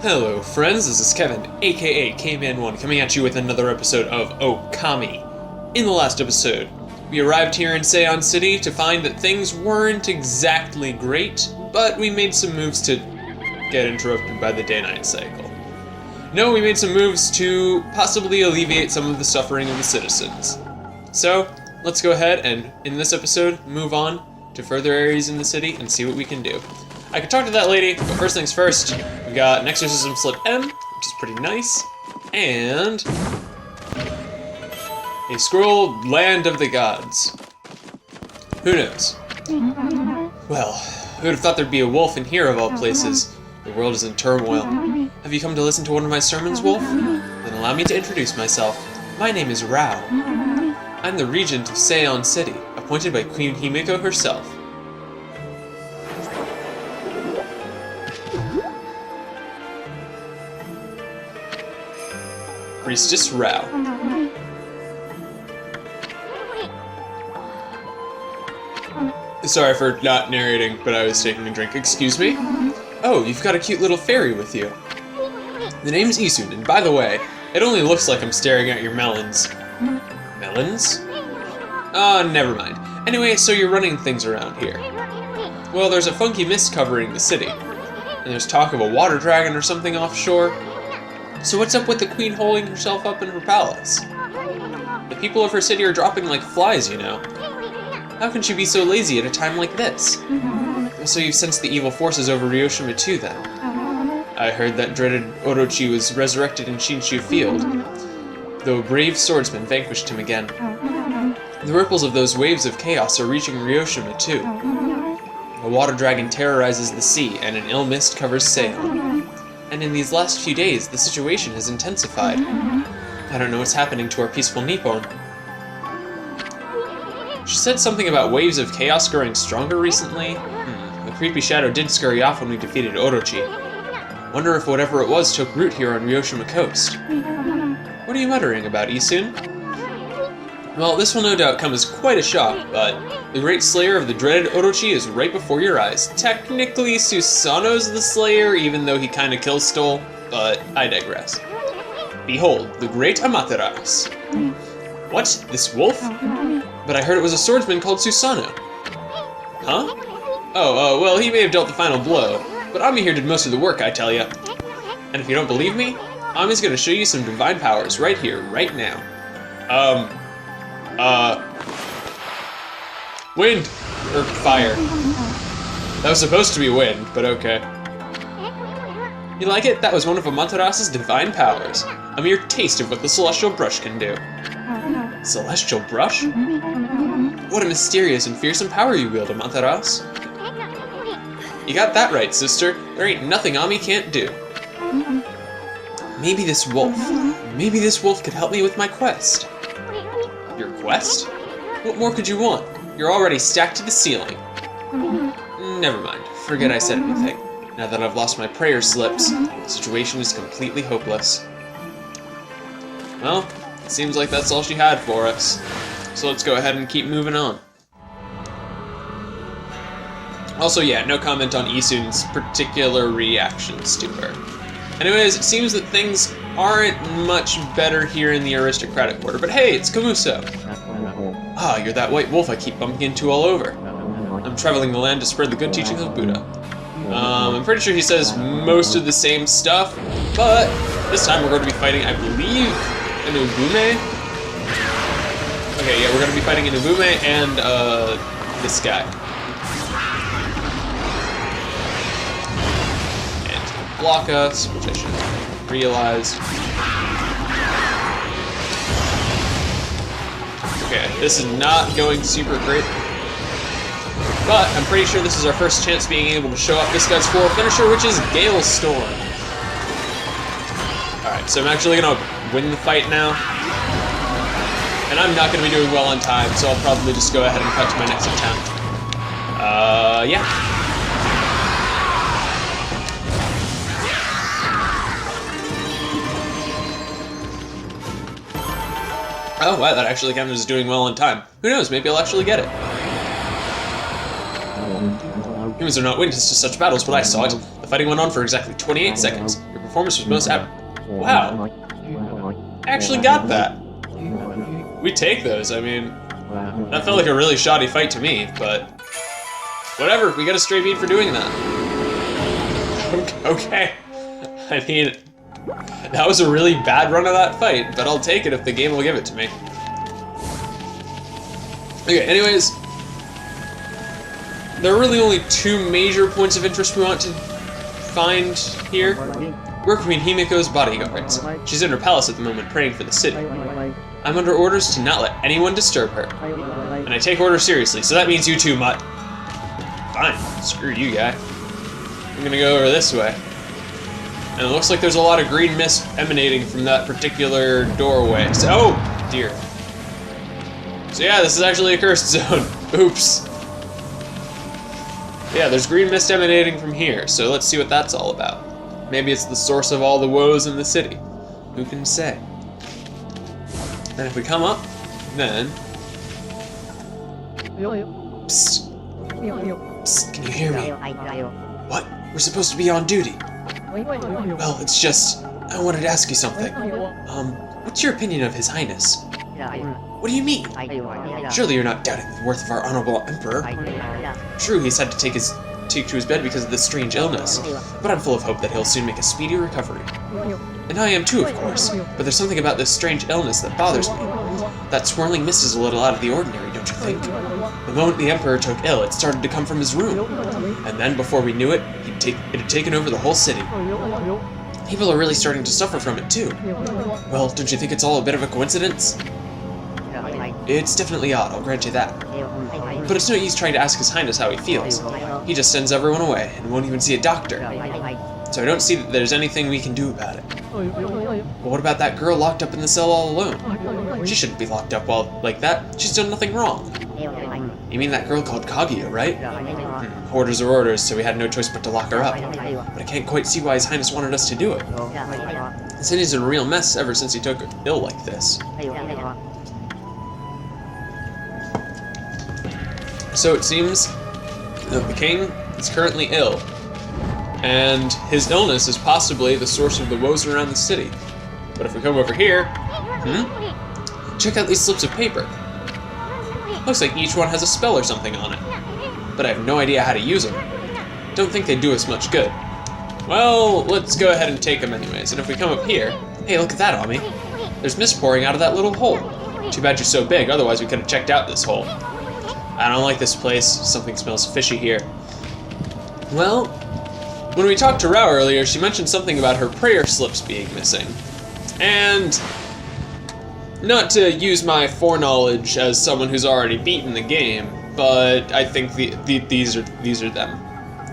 Hello friends, this is Kevin, aka K-Man1, coming at you with another episode of Okami. In the last episode, we arrived here in Sei-an City to find that things weren't exactly great, but we made some moves to get interrupted by the day-night cycle. No, we made some moves to possibly alleviate some of the suffering of the citizens. So, let's go ahead and, in this episode, move on to further areas in the city and see what we can do. I can talk to that lady, but first things first, we've got an exorcism slip M, which is pretty nice, and a scroll Land of the Gods. Who knows? Well, who would have thought there'd be a wolf in here of all places? The world is in turmoil. Have you come to listen to one of my sermons, Wolf? Then allow me to introduce myself. My name is Rao. I'm the regent of Sei-an City, appointed by Queen Himiko herself. Priestess Rao. Sorry for not narrating, but I was taking a drink. Excuse me? Oh, you've got a cute little fairy with you. The name's Isun, and by the way, it only looks like I'm staring at your melons. Melons? Never mind. Anyway, so you're running things around here. Well, there's a funky mist covering the city, and there's talk of a water dragon or something offshore. So what's up with the queen holding herself up in her palace? The people of her city are dropping like flies, you know. How can she be so lazy at a time like this? So you've sensed the evil forces over Ryoshima too, then? I heard that dreaded Orochi was resurrected in Shinshu Field, though a brave swordsman vanquished him again. The ripples of those waves of chaos are reaching Ryoshima too. A water dragon terrorizes the sea, and an ill mist covers Sei-an. And in these last few days, the situation has intensified. I don't know what's happening to our peaceful Nippon. She said something about waves of chaos growing stronger recently. The creepy shadow did scurry off when we defeated Orochi. Wonder if whatever it was took root here on Ryoshima Coast. What are you muttering about, Isun? Well, this will no doubt come as quite a shock, but the great slayer of the dreaded Orochi is right before your eyes. Technically, Susanoo's the slayer, even though he kinda kill-stole, but I digress. Behold, the great Amaterasu. What? This wolf? But I heard it was a swordsman called Susanoo. Huh? Oh, well, he may have dealt the final blow, but Ami here did most of the work, I tell ya. And if you don't believe me, Ami's gonna show you some divine powers right here, right now. Wind! Or fire. That was supposed to be wind, but okay. You like it? That was one of Amaterasu's divine powers. A mere taste of what the Celestial Brush can do. Celestial Brush? What a mysterious and fearsome power you wield, Amaterasu. You got that right, sister. There ain't nothing Ami can't do. Maybe this wolf could help me with my quest. Your quest? What more could you want? You're already stacked to the ceiling. Never mind. Forget I said anything. Now that I've lost my prayer slips, the situation is completely hopeless. Well, it seems like that's all she had for us. So let's go ahead and keep moving on. Also, yeah, no comment on Isun's particular reactions to her. Anyways, it seems that things aren't much better here in the aristocratic quarter, but hey, it's Camus. Ah, you're that white wolf I keep bumping into all over. I'm traveling the land to spread the good teachings of Buddha. I'm pretty sure he says most of the same stuff, but this time we're going to be fighting, I believe, an Ubume? Okay, yeah, we're going to be fighting an Ubume and, this guy. And he'll block us, which I should have realized. Okay, this is not going super great. But I'm pretty sure this is our first chance being able to show off this guy's floor finisher, which is Gale Storm. Alright, so I'm actually going to win the fight now. And I'm not going to be doing well on time, so I'll probably just go ahead and cut to my next attempt. Yeah. Oh, wow, that actually counted as doing well on time. Who knows, maybe I'll actually get it. Humans are not witnesses to such battles, but I saw it. The fighting went on for exactly 28 seconds. Your performance was most wow. I actually got that. We take those, I mean, that felt like a really shoddy fight to me, but whatever, we got a straight beat for doing that. Okay, I mean, that was a really bad run of that fight, but I'll take it if the game will give it to me. Okay, anyways, there are really only two major points of interest we want to find here. We're Queen Himiko's bodyguards. She's in her palace at the moment, praying for the city. I'm under orders to not let anyone disturb her. And I take orders seriously, so that means you too, Mutt. Fine, screw you, guy. I'm gonna go over this way. And it looks like there's a lot of green mist emanating from that particular doorway. So, oh, dear. So yeah, this is actually a cursed zone. Oops. Yeah, there's green mist emanating from here, so let's see what that's all about. Maybe it's the source of all the woes in the city. Who can say? And if we come up, then... Psst. Psst, can you hear me? What? We're supposed to be on duty. Well, it's just... I wanted to ask you something. What's your opinion of His Highness? What do you mean? Surely you're not doubting the worth of our honorable emperor. True, he's had to take to his bed because of this strange illness, but I'm full of hope that he'll soon make a speedy recovery. And I am too, of course, but there's something about this strange illness that bothers me. That swirling mist is a little out of the ordinary, don't you think? The moment the emperor took ill, it started to come from his room. And then, before we knew it, it had taken over the whole city. People are really starting to suffer from it too. Well, don't you think it's all a bit of a coincidence? It's definitely odd, I'll grant you that. But it's no use trying to ask His Highness how he feels. He just sends everyone away and won't even see a doctor. So I don't see that there's anything we can do about it. But what about that girl locked up in the cell all alone? She shouldn't be locked up like that. She's done nothing wrong. You mean that girl called Kaguya, right? Orders are orders, so we had no choice but to lock her up. But I can't quite see why His Highness wanted us to do it. The city's in a real mess ever since he took ill like this. So it seems that the king is currently ill, and his illness is possibly the source of the woes around the city. But if we come over here, check out these slips of paper. Looks like each one has a spell or something on it, but I have no idea how to use them. Don't think they do us much good. Well, let's go ahead and take them anyways, and if we come up here, hey, look at that, Ami. There's mist pouring out of that little hole. Too bad you're so big, otherwise we could have checked out this hole. I don't like this place. Something smells fishy here. Well, when we talked to Rao earlier, she mentioned something about her prayer slips being missing. And not to use my foreknowledge as someone who's already beaten the game, but I think these are them.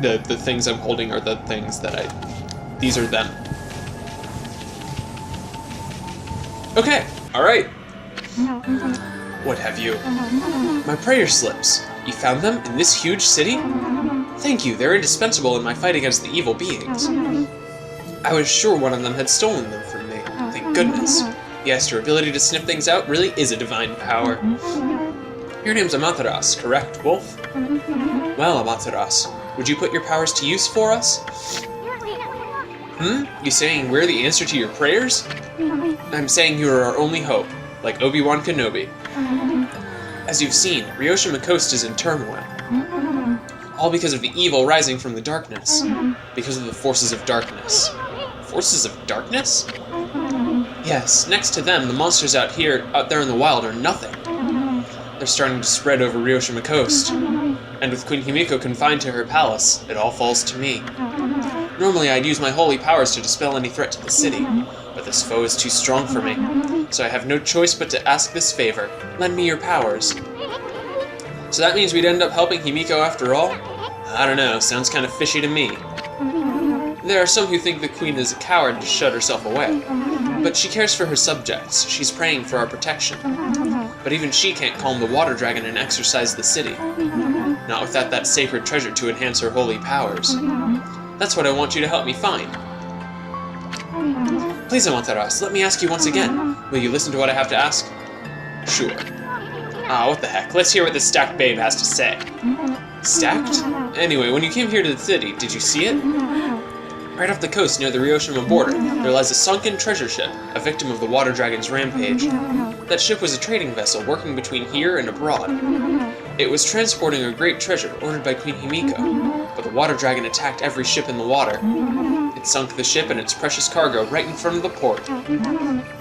The things I'm holding are the things that these are them. Okay, all right. What have you? My prayer slips. You found them in this huge city? Thank you, they're indispensable in my fight against the evil beings. I was sure one of them had stolen them from me. Thank goodness. Yes, your ability to sniff things out really is a divine power. Your name's Amaterasu, correct, Wolf? Well, Amaterasu, would you put your powers to use for us? You saying we're the answer to your prayers? I'm saying you are our only hope, like Obi-Wan Kenobi. As you've seen, Ryoshima Coast is in turmoil. All because of the evil rising from the darkness. Because of the forces of darkness. Forces of darkness? Yes, next to them, the monsters out there in the wild are nothing. They're starting to spread over Ryoshima Coast. And with Queen Himiko confined to her palace, it all falls to me. Normally I'd use my holy powers to dispel any threat to the city, but this foe is too strong for me, so I have no choice but to ask this favor. Lend me your powers. So that means we'd end up helping Himiko after all? I don't know, sounds kind of fishy to me. There are some who think the queen is a coward to shut herself away, but she cares for her subjects. She's praying for our protection. But even she can't calm the water dragon and exorcise the city. Not without that sacred treasure to enhance her holy powers. That's what I want you to help me find. Please, Amaterasu, let me ask you once again. Will you listen to what I have to ask? Sure. Ah, what the heck. Let's hear what this stacked babe has to say. Stacked? Anyway, when you came here to the city, did you see it? Right off the coast near the Ryoshima border, there lies a sunken treasure ship, a victim of the water dragon's rampage. That ship was a trading vessel working between here and abroad. It was transporting a great treasure ordered by Queen Himiko, but the water dragon attacked every ship in the water. It sunk the ship and its precious cargo right in front of the port.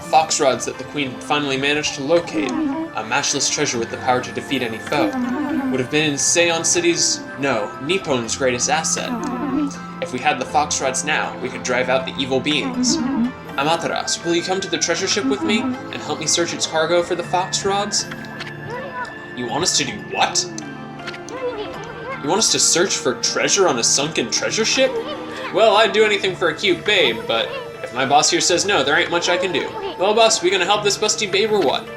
Fox rods that the queen finally managed to locate, a matchless treasure with the power to defeat any foe, would have been Sei-an City's, no, Nippon's greatest asset. If we had the fox rods now, we could drive out the evil beings. Amaterasu, will you come to the treasure ship with me and help me search its cargo for the fox rods? You want us to do what? You want us to search for treasure on a sunken treasure ship? Well, I'd do anything for a cute babe, but if my boss here says no, there ain't much I can do. Well, boss, we gonna help this busty babe or what?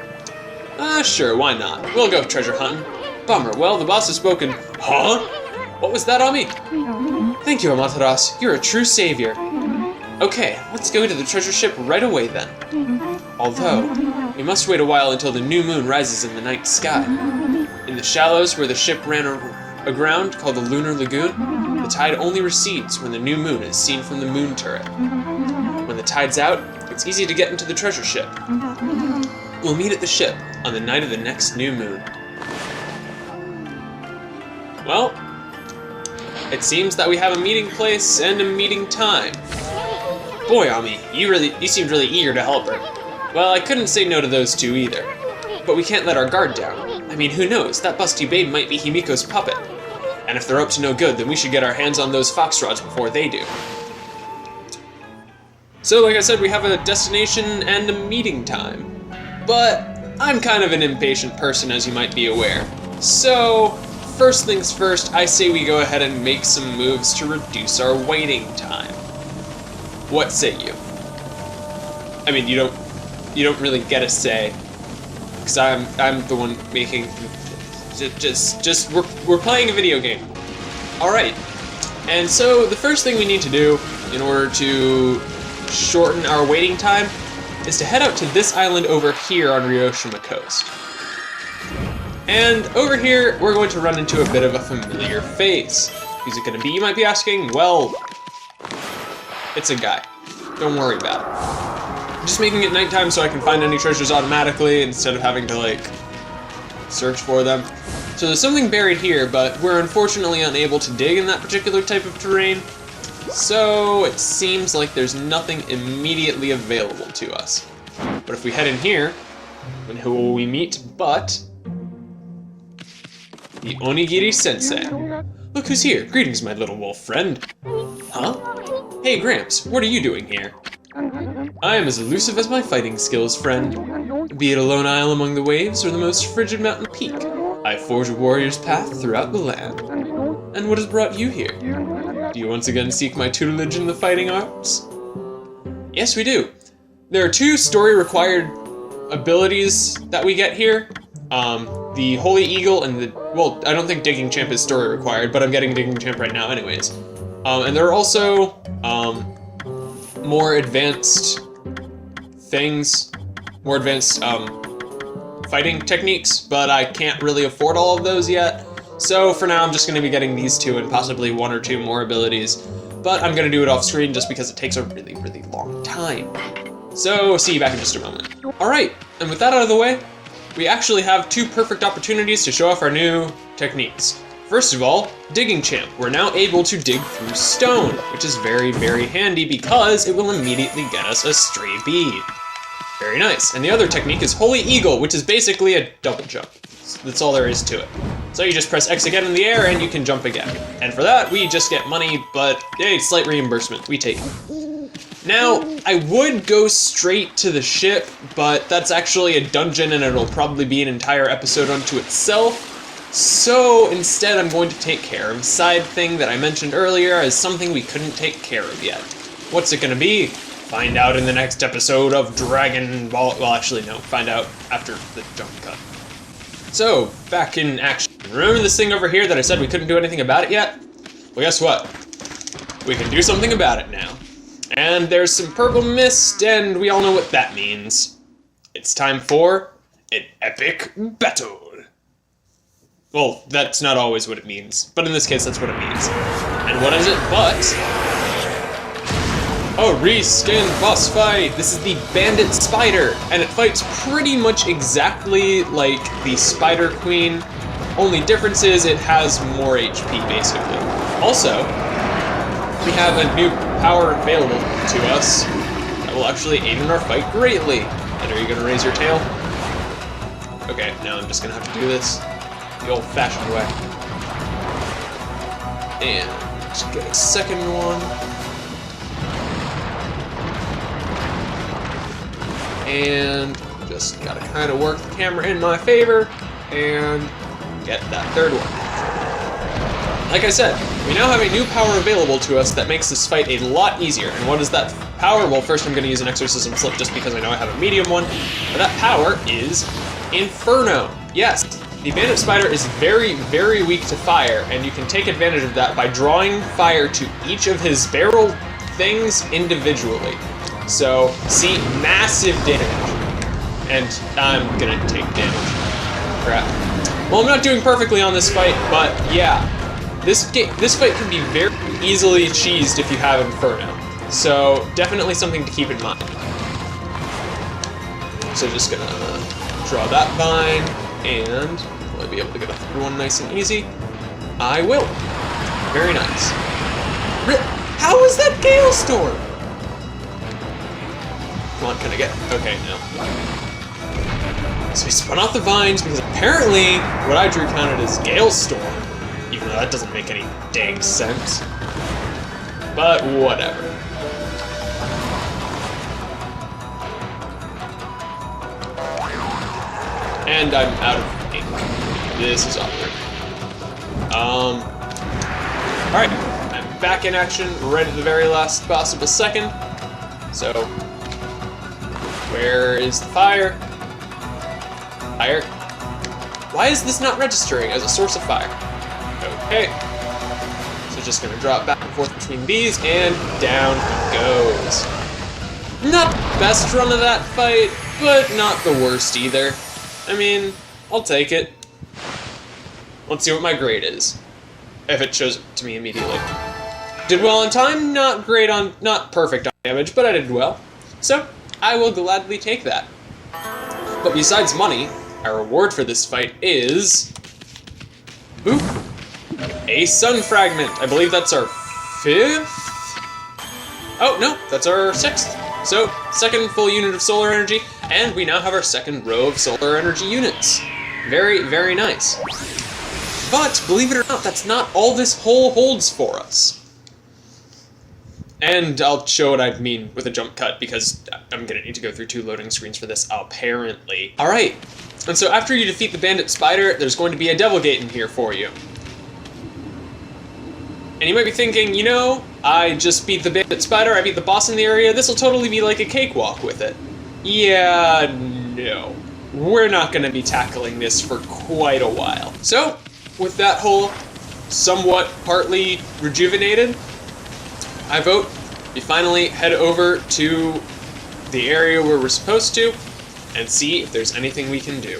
Sure, why not? We'll go treasure hunting. Bummer, well, the boss has spoken. Huh? What was that on me? Thank you, Amaterasu. You're a true savior. Okay, let's go to the treasure ship right away then. Although, we must wait a while until the new moon rises in the night sky. In the shallows where the ship ran aground, called the Lunar Lagoon, the tide only recedes when the new moon is seen from the moon turret. When the tide's out, it's easy to get into the treasure ship. We'll meet at the ship on the night of the next new moon. Well, it seems that we have a meeting place and a meeting time. Boy, Ami, you seemed really eager to help her. Well, I couldn't say no to those two either. But we can't let our guard down. I mean, who knows? That busty babe might be Himiko's puppet. And if they're up to no good, then we should get our hands on those fox rods before they do. So, like I said, we have a destination and a meeting time. But I'm kind of an impatient person, as you might be aware. So, first things first, I say we go ahead and make some moves to reduce our waiting time. What say you? I mean, you don't really get a say, because I'm the one making. We're playing a video game. All right, and so the first thing we need to do in order to shorten our waiting time is to head out to this island over here on Ryoshima Coast. And over here, we're going to run into a bit of a familiar face. Who's it gonna be, you might be asking? Well, it's a guy. Don't worry about it. I'm just making it nighttime so I can find any treasures automatically instead of having to, like, search for them. So there's something buried here, but we're unfortunately unable to dig in that particular type of terrain. So it seems like there's nothing immediately available to us. But if we head in here, then who will we meet but the Onigiri Sensei. Look who's here. Greetings, my little wolf friend. Huh? Hey, Gramps, what are you doing here? I am as elusive as my fighting skills, friend. Be it a lone isle among the waves or the most frigid mountain peak, I forge a warrior's path throughout the land. And what has brought you here? Do you once again seek my tutelage in the fighting arts? Yes, we do. There are two story-required abilities that we get here. The Holy Eagle and the... Well, I don't think Digging Champ is story required, but I'm getting Digging Champ right now anyways. And there are also more advanced things, more advanced fighting techniques, but I can't really afford all of those yet. So for now, I'm just going to be getting these two and possibly one or two more abilities. But I'm going to do it off screen just because it takes a really, really long time. So see you back in just a moment. Alright, and with that out of the way, we actually have two perfect opportunities to show off our new techniques. First of all, Digging Champ. We're now able to dig through stone, which is very, very handy because it will immediately get us a stray bead. Very nice. And the other technique is Holy Eagle, which is basically a double jump. That's all there is to it. So you just press X again in the air and you can jump again. And for that, we just get money, but hey, slight reimbursement. We take it. Now, I would go straight to the ship, but that's actually a dungeon and it'll probably be an entire episode unto itself. So instead, I'm going to take care of a side thing that I mentioned earlier as something we couldn't take care of yet. What's it gonna be? Find out in the next episode of Dragon Ball. Well, actually, no. Find out after the jump cut. So, back in action. Remember this thing over here that I said we couldn't do anything about it yet? Well, guess what? We can do something about it now. And there's some purple mist, and we all know what that means. It's time for an epic battle. Well, that's not always what it means, but in this case, that's what it means. And what is it but Oh, reskin boss fight! This is the Bandit Spider, and it fights pretty much exactly like the Spider Queen. Only difference is it has more HP, basically. Also, we have a new power available to us that will actually aid in our fight greatly. And are you gonna raise your tail? Okay, now I'm just gonna have to do this the old-fashioned way. And just get a second one. And just gotta kind of work the camera in my favor and get that third one. Like I said, we now have a new power available to us that makes this fight a lot easier. And what is that power? Well, first I'm gonna use an exorcism slip just because I know I have a medium one. But that power is Inferno. Yes, the Bandit Spider is very, very weak to fire, and you can take advantage of that by drawing fire to each of his barrel things individually. So, see, massive damage. And I'm gonna take damage. Crap. Well, I'm not doing perfectly on this fight, but yeah. This fight can be very easily cheesed if you have Inferno. So, definitely something to keep in mind. So just gonna draw that vine, and will I be able to get a third one nice and easy? I will. Very nice. How is that Gale Storm? Come on, can I get... Okay, no. So he spun off the vines because apparently what I drew counted as Gale Storm, even though that doesn't make any dang sense. But whatever. And I'm out of ink. This is awkward. Alright, I'm back in action right at the very last possible second. So, where is the fire? Fire. Why is this not registering as a source of fire? Okay. So just gonna drop back and forth between these, and down he goes. Not the best run of that fight, but not the worst either. I mean, I'll take it. Let's see what my grade is, if it shows it to me immediately. Did well on time, not perfect on damage, but I did well. So, I will gladly take that. But besides money, our reward for this fight is... Boop. A sun fragment. I believe that's our 5th? Oh, no, that's our 6th. So, second full unit of solar energy, and we now have our second row of solar energy units. Very, very nice. But, believe it or not, that's not all this hole holds for us. And I'll show what I mean with a jump cut, because I'm gonna need to go through 2 loading screens for this, apparently. Alright, and so after you defeat the Bandit Spider, there's going to be a Devil Gate in here for you. And you might be thinking, you know, I just beat the Bandit Spider, I beat the boss in the area, this'll totally be like a cakewalk with it. Yeah, no. We're not gonna be tackling this for quite a while. So, with that whole somewhat partly rejuvenated, I vote we finally head over to the area where we're supposed to and see if there's anything we can do.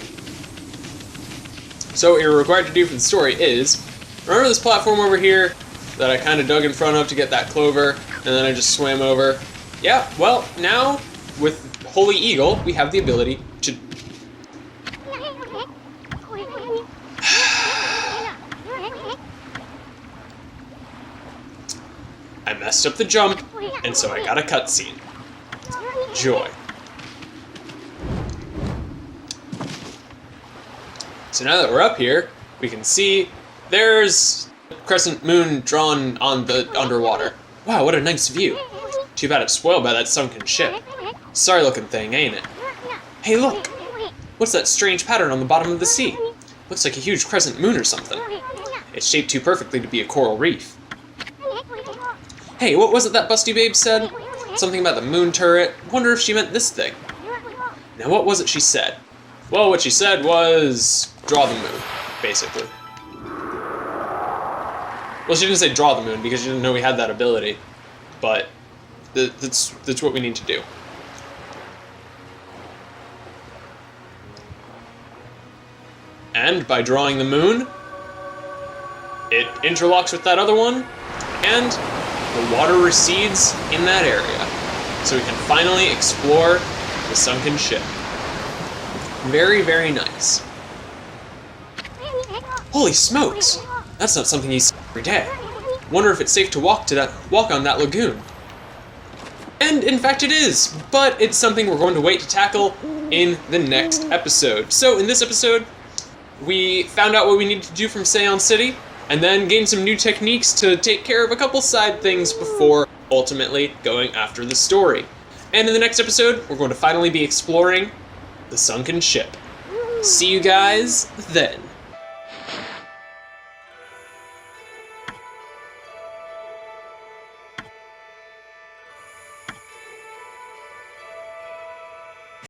So what you're required to do for the story is, remember this platform over here that I kind of dug in front of to get that clover, and then I just swam over? Yeah, well, now with Holy Eagle, we have the ability to... I messed up the jump, and so I got a cutscene. Joy. So now that we're up here, we can see there's a crescent moon drawn on the underwater. Wow, what a nice view. Too bad it's spoiled by that sunken ship. Sorry looking thing, ain't it? Hey look! What's that strange pattern on the bottom of the sea? Looks like a huge crescent moon or something. It's shaped too perfectly to be a coral reef. Hey, what was it that Busty Babe said? Something about the moon turret. Wonder if she meant this thing. Now what was it she said? Well, what she said was... draw the moon, basically. Well, she didn't say draw the moon because she didn't know we had that ability. But that's what we need to do. And by drawing the moon, it interlocks with that other one, and the water recedes in that area, so we can finally explore the sunken ship. Very, very nice. Holy smokes! That's not something you see every day. Wonder if it's safe to walk on that lagoon. And in fact it is, but it's something we're going to wait to tackle in the next episode. So in this episode, we found out what we needed to do from Sei-an City, and then gained some new techniques to take care of a couple side things before ultimately going after the story. And in the next episode, we're going to finally be exploring the sunken ship. See you guys then.